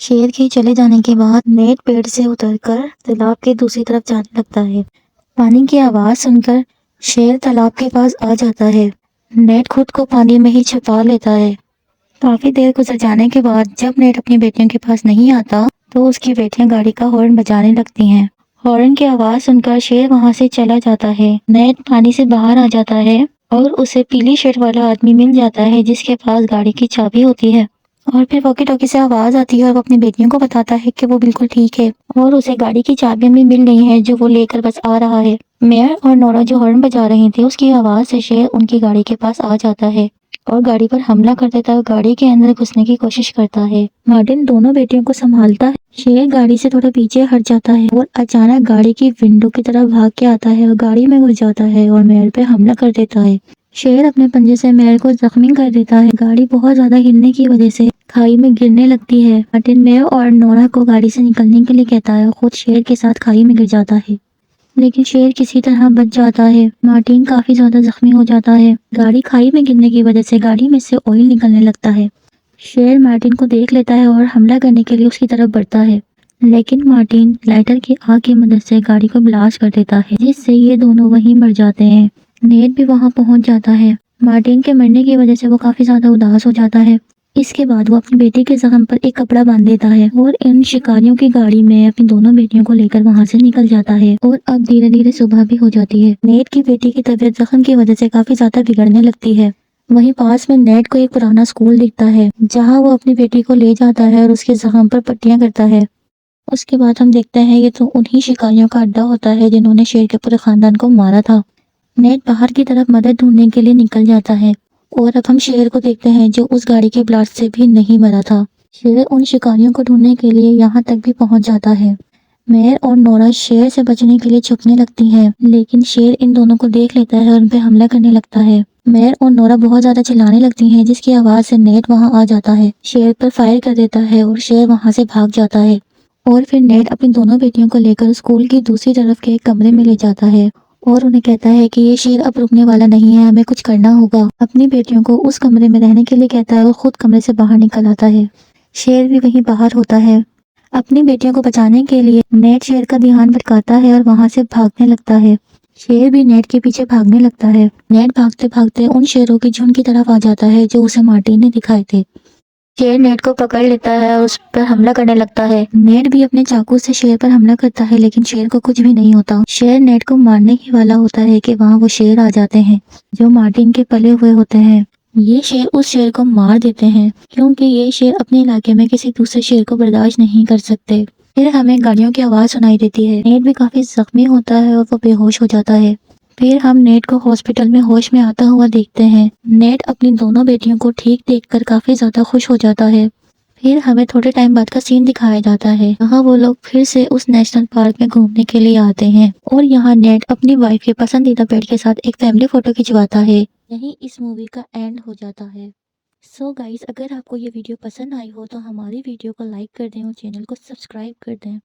شیر کے چلے جانے کے بعد نیٹ پیڑ سے اتر کر تالاب کے دوسری طرف جانے لگتا ہے۔ پانی کی آواز سن کر شیر تالاب کے پاس آ جاتا ہے۔ نیٹ خود کو پانی میں ہی چھپا لیتا ہے۔ کافی دیر گزر جانے کے بعد جب نیٹ اپنی بیٹیوں کے پاس نہیں آتا تو اس کی بیٹیاں گاڑی کا ہارن بجانے لگتی ہیں۔ ہارن کی آواز سن کر شیر وہاں سے چلا جاتا ہے۔ نیٹ پانی سے باہر آ جاتا ہے اور اسے پیلی شرٹ والا آدمی مل جاتا ہے جس کے پاس گاڑی کی چابی ہوتی ہے، اور پھر واکی ٹاکی سے آواز آتی ہے اور وہ اپنی بیٹیوں کو بتاتا ہے کہ وہ بالکل ٹھیک ہے اور اسے گاڑی کی چابیاں بھی مل گئی ہیں جو وہ لے کر بس آ رہا ہے۔ میئر اور نورا جو ہارن بجا رہی تھی اس کی آواز سے شیر ان کی گاڑی کے پاس آ جاتا ہے اور گاڑی پر حملہ کر دیتا ہے اور گاڑی کے اندر گھسنے کی کوشش کرتا ہے۔ مارٹن دونوں بیٹیوں کو سنبھالتا ہے۔ شیر گاڑی سے تھوڑا پیچھے ہٹ جاتا ہے اور اچانک گاڑی کی ونڈو کی طرف بھاگ کے آتا ہے اور گاڑی میں گھس جاتا ہے اور میئر پہ حملہ کر دیتا ہے۔ شیر اپنے پنجے سے میئر کو زخمی کر دیتا ہے۔ گاڑی بہت زیادہ ہلنے کی وجہ سے کھائی میں گرنے لگتی ہے۔ مارٹن میئر اور نورا کو گاڑی سے نکلنے کے لیے کہتا ہے اور خود شیر کے ساتھ کھائی میں گر جاتا ہے، لیکن شیر کسی طرح بچ جاتا ہے۔ مارٹن کافی زیادہ زخمی ہو جاتا ہے۔ گاڑی کھائی میں گرنے کی وجہ سے گاڑی میں سے آئل نکلنے لگتا ہے۔ شیر مارٹن کو دیکھ لیتا ہے اور حملہ کرنے کے لیے اس کی طرف بڑھتا ہے، لیکن مارٹن لائٹر کی آگ کی مدد سے گاڑی کو بلاسٹ کر دیتا ہے جس سے یہ دونوں وہیں مر جاتے ہیں۔ نیٹ بھی وہاں پہنچ جاتا ہے۔ مارٹن کے مرنے کی وجہ سے وہ کافی زیادہ اداس ہو جاتا ہے۔ اس کے بعد وہ اپنی بیٹی کے زخم پر ایک کپڑا باندھ دیتا ہے اور ان شکاریوں کی گاڑی میں اپنی دونوں بیٹیوں کو لے کر وہاں سے نکل جاتا ہے، اور اب دھیرے دھیرے صبح بھی ہو جاتی ہے۔ نیٹ کی بیٹی کی طبیعت زخم کی وجہ سے کافی زیادہ بگڑنے لگتی ہے۔ وہیں پاس میں نیٹ کو ایک پرانا اسکول دکھتا ہے جہاں وہ اپنی بیٹی کو لے جاتا ہے اور اس کے زخم پر پٹیاں کرتا ہے۔ اس کے بعد ہم دیکھتے ہیں یہ تو انہی شکاریوں کا اڈا ہوتا ہے جنہوں نے شیر کے پورے خاندان کو مارا تھا۔ نیٹ باہر کی طرف مدد ڈھونڈنے کے لیے نکل جاتا ہے، اور اب ہم شیر کو دیکھتے ہیں جو اس گاڑی کے بلاسٹ سے بھی نہیں مرا تھا۔ شیر ان شکاریوں کو ڈھونڈنے کے لیے یہاں تک بھی پہنچ جاتا ہے۔ میئر اور نورا شیر سے بچنے کے لیے چھپنے لگتی ہیں، لیکن شیر ان دونوں کو دیکھ لیتا ہے اور ان پہ حملہ کرنے لگتا ہے۔ میئر اور نورا بہت زیادہ چلانے لگتی ہیں جس کی آواز سے نیٹ وہاں آ جاتا ہے، شیر پر فائر کر دیتا ہے اور شیر وہاں سے بھاگ جاتا ہے۔ اور پھر نیٹ اپنی دونوں بیٹیوں کو لے کر اسکول کی دوسری طرف کے ایک کمرے میں لے جاتا ہے اور انہیں کہتا ہے کہ یہ شیر اب رکنے والا نہیں ہے، ہمیں کچھ کرنا ہوگا۔ اپنی بیٹیوں کو اس کمرے میں رہنے کے لیے کہتا ہے اور خود کمرے سے باہر نکل آتا ہے۔ شیر بھی وہیں باہر ہوتا ہے۔ اپنی بیٹیوں کو بچانے کے لیے نیٹ شیر کا دھیان بھٹکاتا ہے اور وہاں سے بھاگنے لگتا ہے۔ شیر بھی نیٹ کے پیچھے بھاگنے لگتا ہے۔ نیٹ بھاگتے بھاگتے ان شیروں کے جھنڈ کی طرف آ جاتا ہے جو اسے مارٹن نے دکھائے تھے۔ شیر نیٹ کو پکڑ لیتا ہے اور اس پر حملہ کرنے لگتا ہے۔ نیٹ بھی اپنے چاقو سے شیر پر حملہ کرتا ہے لیکن شیر کو کچھ بھی نہیں ہوتا۔ شیر نیٹ کو مارنے ہی والا ہوتا ہے کہ وہاں وہ شیر آ جاتے ہیں جو مارٹن کے پلے ہوئے ہوتے ہیں۔ یہ شیر اس شیر کو مار دیتے ہیں کیونکہ یہ شیر اپنے علاقے میں کسی دوسرے شیر کو برداشت نہیں کر سکتے۔ پھر ہمیں گاڑیوں کی آواز سنائی دیتی ہے۔ نیٹ بھی کافی زخمی ہوتا ہے اور وہ بے ہوش ہو جاتا ہے۔ پھر ہم نیٹ کو ہاسپٹل میں ہوش میں آتا ہوا دیکھتے ہیں۔ نیٹ اپنی دونوں بیٹیوں کو ٹھیک دیکھ کر کافی زیادہ خوش ہو جاتا ہے۔ پھر ہمیں تھوڑے ٹائم بعد کا سین دکھایا جاتا ہے جہاں وہ لوگ پھر سے اس نیشنل پارک میں گھومنے کے لیے آتے ہیں، اور یہاں نیٹ اپنی وائف کے پسندیدہ پیٹ کے ساتھ ایک فیملی فوٹو کھنچواتا ہے۔ یہیں اس مووی کا اینڈ ہو جاتا ہے۔ سو گائز، اگر آپ کو یہ ویڈیو پسند آئی ہو تو ہماری ویڈیو کو لائک کر دیں اور چینل کو سبسکرائب کر دیں۔